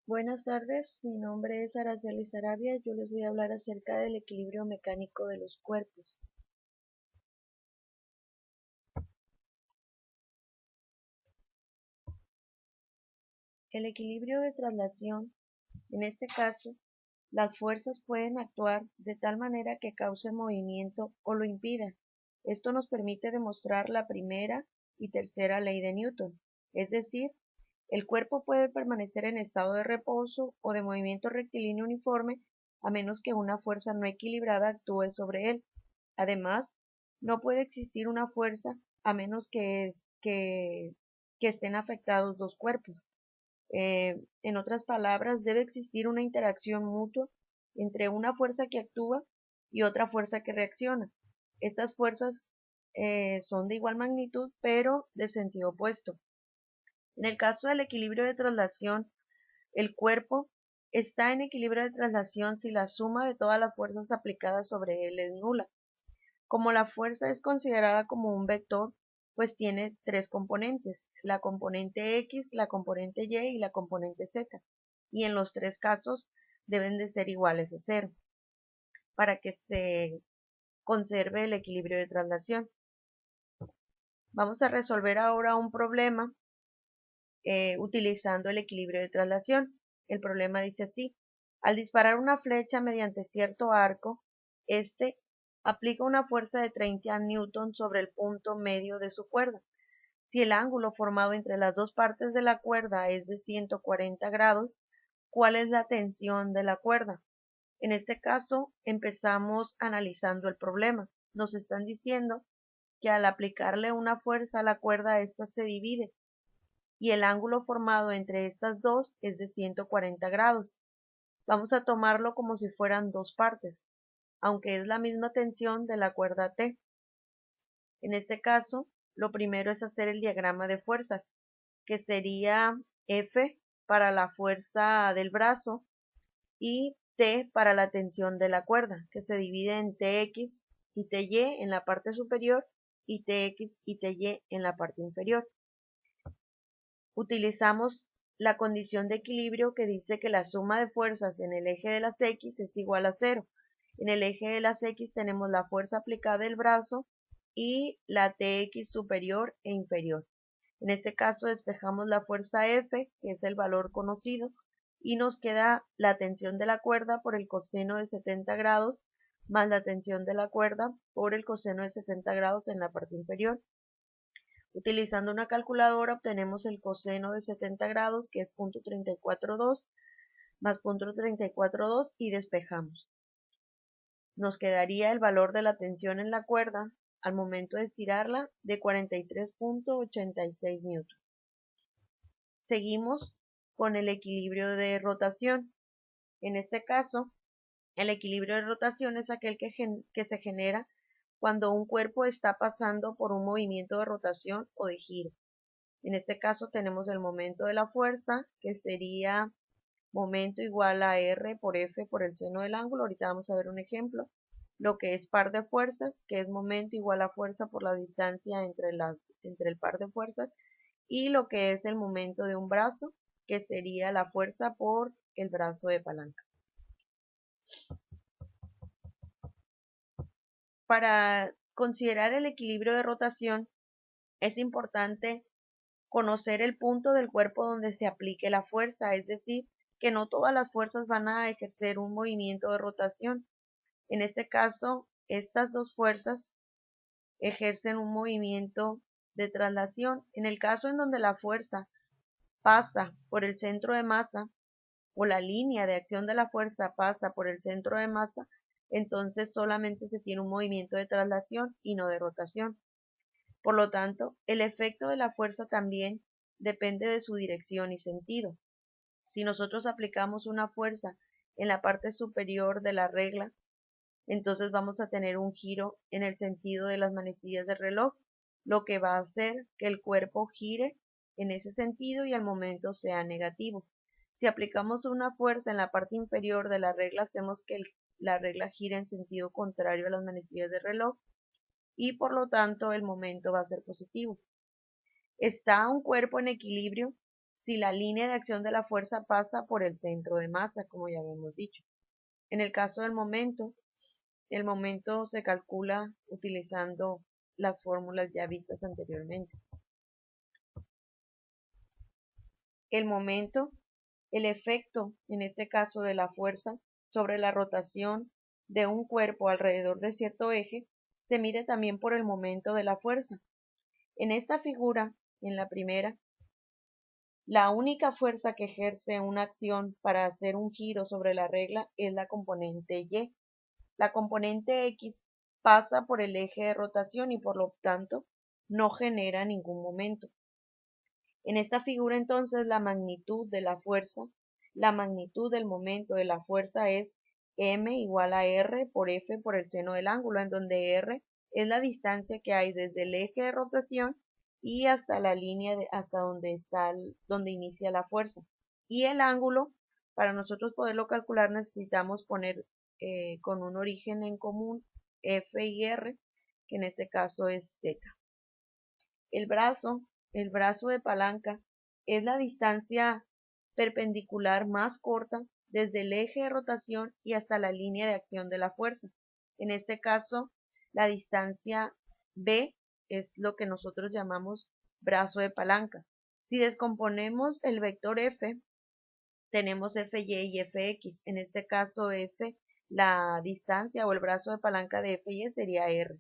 Buenas tardes, mi nombre es Araceli Sarabia. Yo les voy a hablar acerca del equilibrio mecánico de los cuerpos. El equilibrio de traslación, en este caso, las fuerzas pueden actuar de tal manera que causen movimiento o lo impidan. Esto nos permite demostrar la primera y tercera ley de Newton, es decir, el cuerpo puede permanecer en estado de reposo o de movimiento rectilíneo uniforme a menos que una fuerza no equilibrada actúe sobre él. Además, no puede existir una fuerza a menos que estén afectados dos cuerpos. En otras palabras, debe existir una interacción mutua entre una fuerza que actúa y otra fuerza que reacciona. Estas fuerzas son de igual magnitud, pero de sentido opuesto. En el caso del equilibrio de traslación, el cuerpo está en equilibrio de traslación si la suma de todas las fuerzas aplicadas sobre él es nula. Como la fuerza es considerada como un vector, pues tiene tres componentes, la componente X, la componente Y y la componente Z, y en los tres casos deben de ser iguales a cero, para que se conserve el equilibrio de traslación. Vamos a resolver ahora un problema utilizando el equilibrio de traslación. El problema dice así: al disparar una flecha mediante cierto arco, este aplica una fuerza de 30 newton sobre el punto medio de su cuerda. Si el ángulo formado entre las dos partes de la cuerda es de 140 grados, ¿cuál es la tensión de la cuerda? En este caso, empezamos analizando el problema. Nos están diciendo que al aplicarle una fuerza a la cuerda, ésta se divide y el ángulo formado entre estas dos es de 140 grados. Vamos a tomarlo como si fueran dos partes, aunque es la misma tensión de la cuerda T. En este caso, lo primero es hacer el diagrama de fuerzas, que sería F para la fuerza del brazo y T para la tensión de la cuerda, que se divide en Tx y Ty en la parte superior y Tx y Ty en la parte inferior. Utilizamos la condición de equilibrio que dice que la suma de fuerzas en el eje de las X es igual a cero. En el eje de las X tenemos la fuerza aplicada del brazo y la Tx superior e inferior. En este caso despejamos la fuerza F, que es el valor conocido, y nos queda la tensión de la cuerda por el coseno de 70 grados más la tensión de la cuerda por el coseno de 70 grados en la parte inferior. Utilizando una calculadora obtenemos el coseno de 70 grados, que es 0.342, más 0.342 y despejamos. Nos quedaría el valor de la tensión en la cuerda al momento de estirarla de 43.86 newton. Seguimos con el equilibrio de rotación. En este caso, el equilibrio de rotación es aquel que se genera cuando un cuerpo está pasando por un movimiento de rotación o de giro. En este caso tenemos el momento de la fuerza, que sería momento igual a R por F por el seno del ángulo. Ahorita vamos a ver un ejemplo. Lo que es par de fuerzas, que es momento igual a fuerza por la distancia entre el par de fuerzas. Y lo que es el momento de un brazo, que sería la fuerza por el brazo de palanca. Para considerar el equilibrio de rotación, es importante conocer el punto del cuerpo donde se aplique la fuerza, es decir, que no todas las fuerzas van a ejercer un movimiento de rotación. En este caso, estas dos fuerzas ejercen un movimiento de traslación. En el caso en donde la fuerza pasa por el centro de masa o la línea de acción de la fuerza pasa por el centro de masa, entonces solamente se tiene un movimiento de traslación y no de rotación. Por lo tanto, el efecto de la fuerza también depende de su dirección y sentido. Si nosotros aplicamos una fuerza en la parte superior de la regla, entonces vamos a tener un giro en el sentido de las manecillas del reloj, lo que va a hacer que el cuerpo gire en ese sentido y al momento sea negativo. Si aplicamos una fuerza en la parte inferior de la regla, hacemos que la regla gire en sentido contrario a las manecillas del reloj y por lo tanto el momento va a ser positivo. ¿Está un cuerpo en equilibrio si la línea de acción de la fuerza pasa por el centro de masa, como ya habíamos dicho. En el caso del momento, el momento se calcula utilizando las fórmulas ya vistas anteriormente. El momento, el efecto, en este caso de la fuerza, sobre la rotación de un cuerpo alrededor de cierto eje, se mide también por el momento de la fuerza. En esta figura, en la primera, la única fuerza que ejerce una acción para hacer un giro sobre la regla es la componente Y. La componente X pasa por el eje de rotación y por lo tanto no genera ningún momento. En esta figura entonces la magnitud de la fuerza, la magnitud del momento de la fuerza es m igual a r por f por el seno del ángulo, en donde r es la distancia que hay desde el eje de rotación y hasta la línea hasta donde inicia la fuerza. Y el ángulo, para nosotros poderlo calcular, necesitamos poner con un origen en común f y r, que en este caso es θ. El brazo de palanca es la distancia perpendicular más corta desde el eje de rotación y hasta la línea de acción de la fuerza. En este caso, la distancia B es lo que nosotros llamamos brazo de palanca. Si descomponemos el vector F, tenemos Fy y Fx. En este caso, F, la distancia o el brazo de palanca de Fy sería R.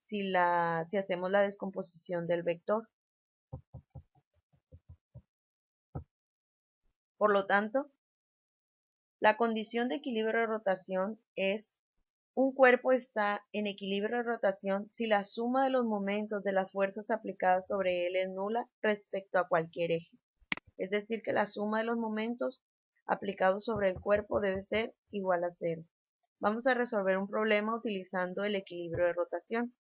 Si hacemos la descomposición del vector. Por lo tanto, la condición de equilibrio de rotación es: un cuerpo está en equilibrio de rotación si la suma de los momentos de las fuerzas aplicadas sobre él es nula respecto a cualquier eje. Es decir, que la suma de los momentos aplicados sobre el cuerpo debe ser igual a 0. Vamos a resolver un problema utilizando el equilibrio de rotación.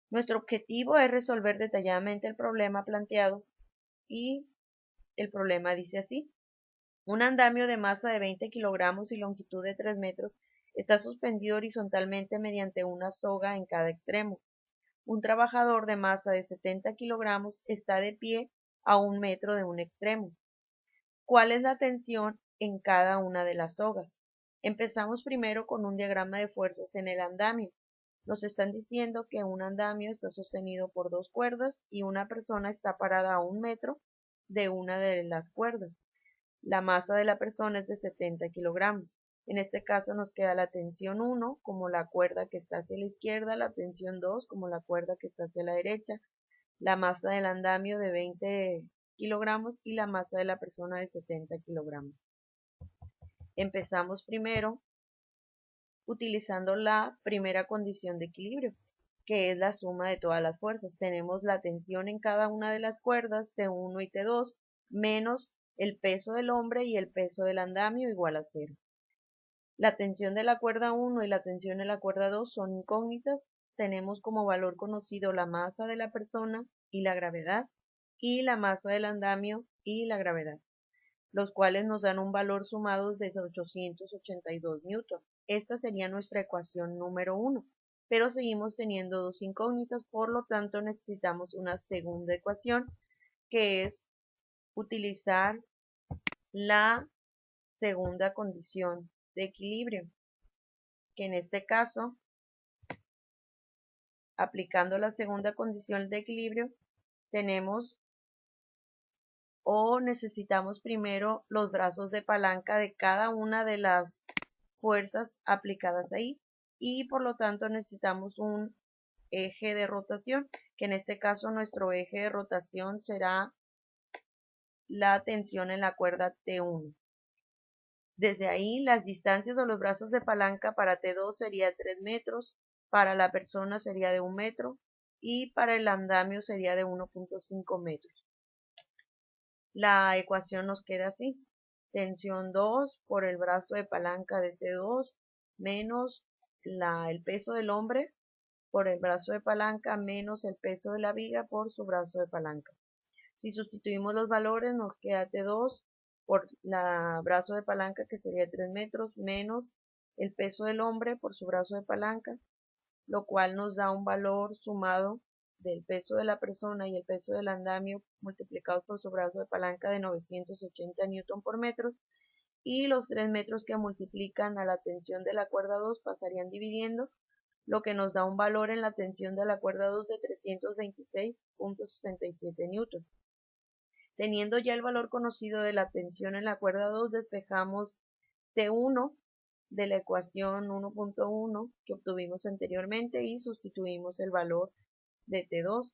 Nuestro objetivo es resolver detalladamente el problema planteado y el problema dice así: un andamio de masa de 20 kilogramos y longitud de 3 metros está suspendido horizontalmente mediante una soga en cada extremo. Un trabajador de masa de 70 kilogramos está de pie a 1 metro de un extremo. ¿Cuál es la tensión en cada una de las sogas? Empezamos primero con un diagrama de fuerzas en el andamio. Nos están diciendo que un andamio está sostenido por 2 cuerdas y una persona está parada a 1 metro de una de las cuerdas. La masa de la persona es de 70 kilogramos. En este caso nos queda la tensión 1 como la cuerda que está hacia la izquierda, la tensión 2 como la cuerda que está hacia la derecha, la masa del andamio de 20 kilogramos y la masa de la persona de 70 kilogramos. Empezamos primero utilizando la primera condición de equilibrio, que es la suma de todas las fuerzas. Tenemos la tensión en cada una de las cuerdas, T1 y T2, menos el peso del hombre y el peso del andamio igual a 0. La tensión de la cuerda 1 y la tensión de la cuerda 2 son incógnitas. Tenemos como valor conocido la masa de la persona y la gravedad, y la masa del andamio y la gravedad, los cuales nos dan un valor sumado de 882 newton. Esta sería nuestra ecuación número 1, pero seguimos teniendo dos incógnitas, por lo tanto necesitamos una segunda ecuación, que es utilizar la segunda condición de equilibrio, que en este caso, aplicando la segunda condición de equilibrio, tenemos o necesitamos primero los brazos de palanca de cada una de las fuerzas aplicadas ahí, y por lo tanto necesitamos un eje de rotación, que en este caso nuestro eje de rotación será la tensión en la cuerda T1. Desde ahí las distancias de los brazos de palanca para T2 sería 3 metros, para la persona sería de 1 metro y para el andamio sería de 1.5 metros. La ecuación nos queda así: tensión 2 por el brazo de palanca de T2 menos el peso del hombre por el brazo de palanca menos el peso de la viga por su brazo de palanca. Si sustituimos los valores, nos queda T2 por el brazo de palanca, que sería 3 metros, menos el peso del hombre por su brazo de palanca, lo cual nos da un valor sumado del peso de la persona y el peso del andamio multiplicados por su brazo de palanca de 980 Newton por metro, y los 3 metros que multiplican a la tensión de la cuerda 2 pasarían dividiendo, lo que nos da un valor en la tensión de la cuerda 2 de 326.67 Newton. Teniendo ya el valor conocido de la tensión en la cuerda 2, despejamos T1 de la ecuación 1.1 que obtuvimos anteriormente y sustituimos el valor de T2,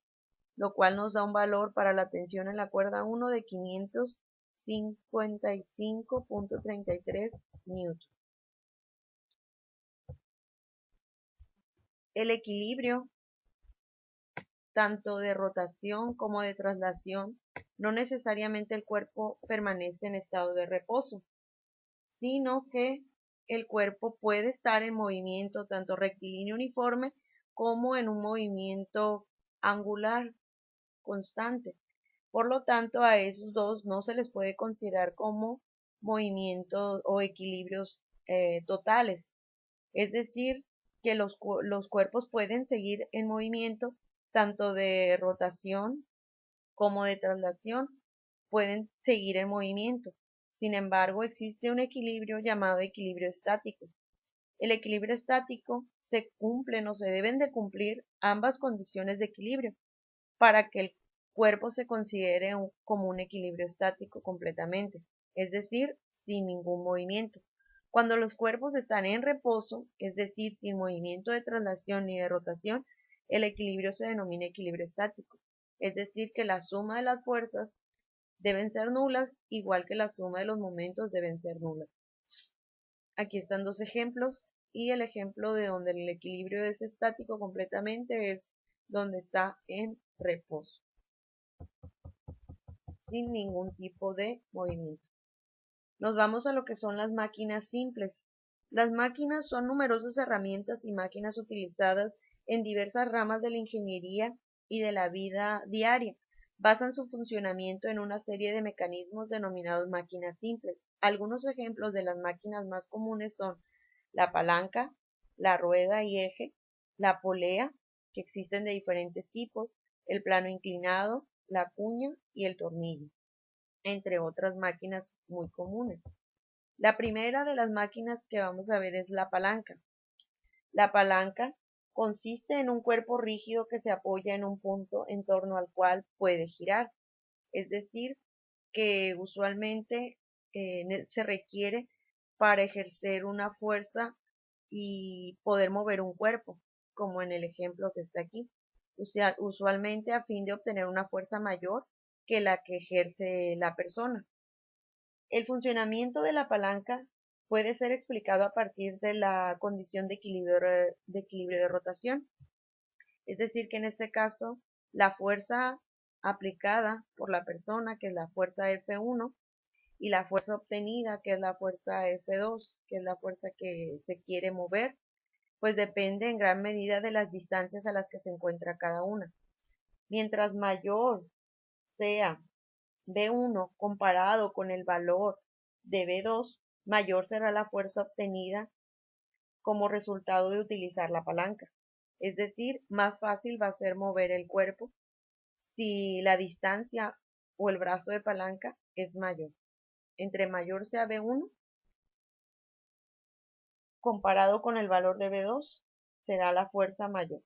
lo cual nos da un valor para la tensión en la cuerda 1 de 555.33 Newton. El equilibrio, tanto de rotación como de traslación, no necesariamente el cuerpo permanece en estado de reposo, sino que el cuerpo puede estar en movimiento tanto rectilíneo uniforme como en un movimiento angular constante. Por lo tanto, a esos dos no se les puede considerar como movimientos o equilibrios totales. Es decir, que los cuerpos pueden seguir en movimiento tanto de rotación como de traslación, pueden seguir en movimiento. Sin embargo, existe un equilibrio llamado equilibrio estático. El equilibrio estático se cumplen o se deben de cumplir ambas condiciones de equilibrio para que el cuerpo se considere como un equilibrio estático completamente, es decir, sin ningún movimiento. Cuando los cuerpos están en reposo, es decir, sin movimiento de traslación ni de rotación, el equilibrio se denomina equilibrio estático, es decir, que la suma de las fuerzas deben ser nulas, igual que la suma de los momentos deben ser nulas. Aquí están dos ejemplos, y el ejemplo de donde el equilibrio es estático completamente es donde está en reposo, sin ningún tipo de movimiento. Nos vamos a lo que son las máquinas simples. Las máquinas son numerosas herramientas y máquinas utilizadas en diversas ramas de la ingeniería y de la vida diaria. Basan su funcionamiento en una serie de mecanismos denominados máquinas simples. Algunos ejemplos de las máquinas más comunes son la palanca, la rueda y eje, la polea, que existen de diferentes tipos, el plano inclinado, la cuña y el tornillo, entre otras máquinas muy comunes. La primera de las máquinas que vamos a ver es la palanca. La palanca consiste en un cuerpo rígido que se apoya en un punto en torno al cual puede girar. Es decir, que usualmente se requiere para ejercer una fuerza y poder mover un cuerpo, como en el ejemplo que está aquí. Usualmente a fin de obtener una fuerza mayor que la que ejerce la persona. El funcionamiento de la palanca puede ser explicado a partir de la condición de equilibrio de rotación. Es decir, que en este caso la fuerza aplicada por la persona, que es la fuerza F1, y la fuerza obtenida, que es la fuerza F2, que es la fuerza que se quiere mover, pues depende en gran medida de las distancias a las que se encuentra cada una. Mientras mayor sea B1 comparado con el valor de B2, mayor será la fuerza obtenida como resultado de utilizar la palanca. Es decir, más fácil va a ser mover el cuerpo si la distancia o el brazo de palanca es mayor. Entre mayor sea B1, comparado con el valor de B2, será la fuerza mayor.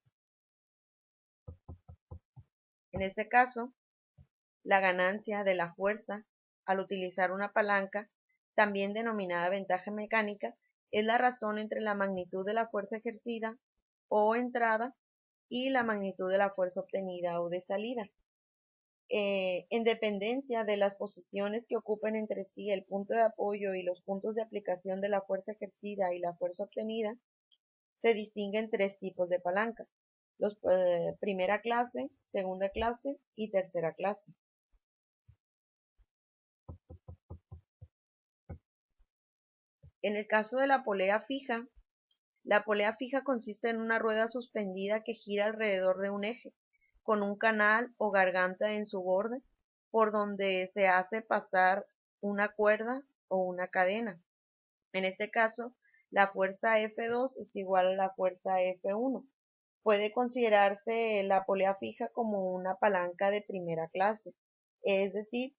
En este caso, la ganancia de la fuerza al utilizar una palanca, también denominada ventaja mecánica, es la razón entre la magnitud de la fuerza ejercida o entrada y la magnitud de la fuerza obtenida o de salida. En dependencia de las posiciones que ocupen entre sí el punto de apoyo y los puntos de aplicación de la fuerza ejercida y la fuerza obtenida, se distinguen tres tipos de palanca: primera clase, segunda clase y tercera clase. En el caso de la polea fija consiste en una rueda suspendida que gira alrededor de un eje, con un canal o garganta en su borde, por donde se hace pasar una cuerda o una cadena. En este caso, la fuerza F2 es igual a la fuerza F1, Puede considerarse la polea fija como una palanca de primera clase, es decir,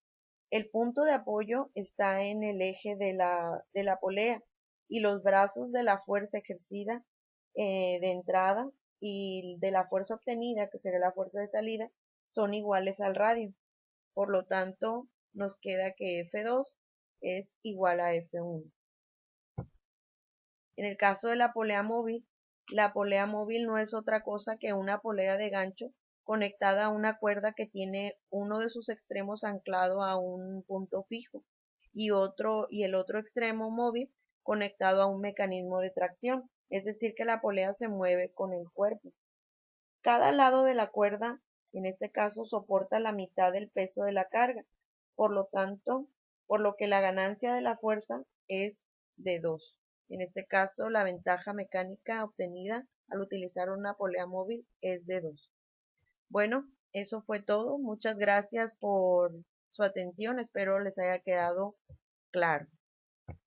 el punto de apoyo está en el eje de la polea y los brazos de la fuerza ejercida de entrada y de la fuerza obtenida, que sería la fuerza de salida, son iguales al radio. Por lo tanto, nos queda que F2 es igual a F1. En el caso de la polea móvil no es otra cosa que una polea de gancho conectada a una cuerda que tiene uno de sus extremos anclado a un punto fijo y el otro extremo móvil conectado a un mecanismo de tracción, es decir, que la polea se mueve con el cuerpo. Cada lado de la cuerda, en este caso, soporta la mitad del peso de la carga, por lo tanto, por lo que la ganancia de la fuerza es de 2. En este caso, la ventaja mecánica obtenida al utilizar una polea móvil es de 2. Bueno, eso fue todo. Muchas gracias por su atención. Espero les haya quedado claro.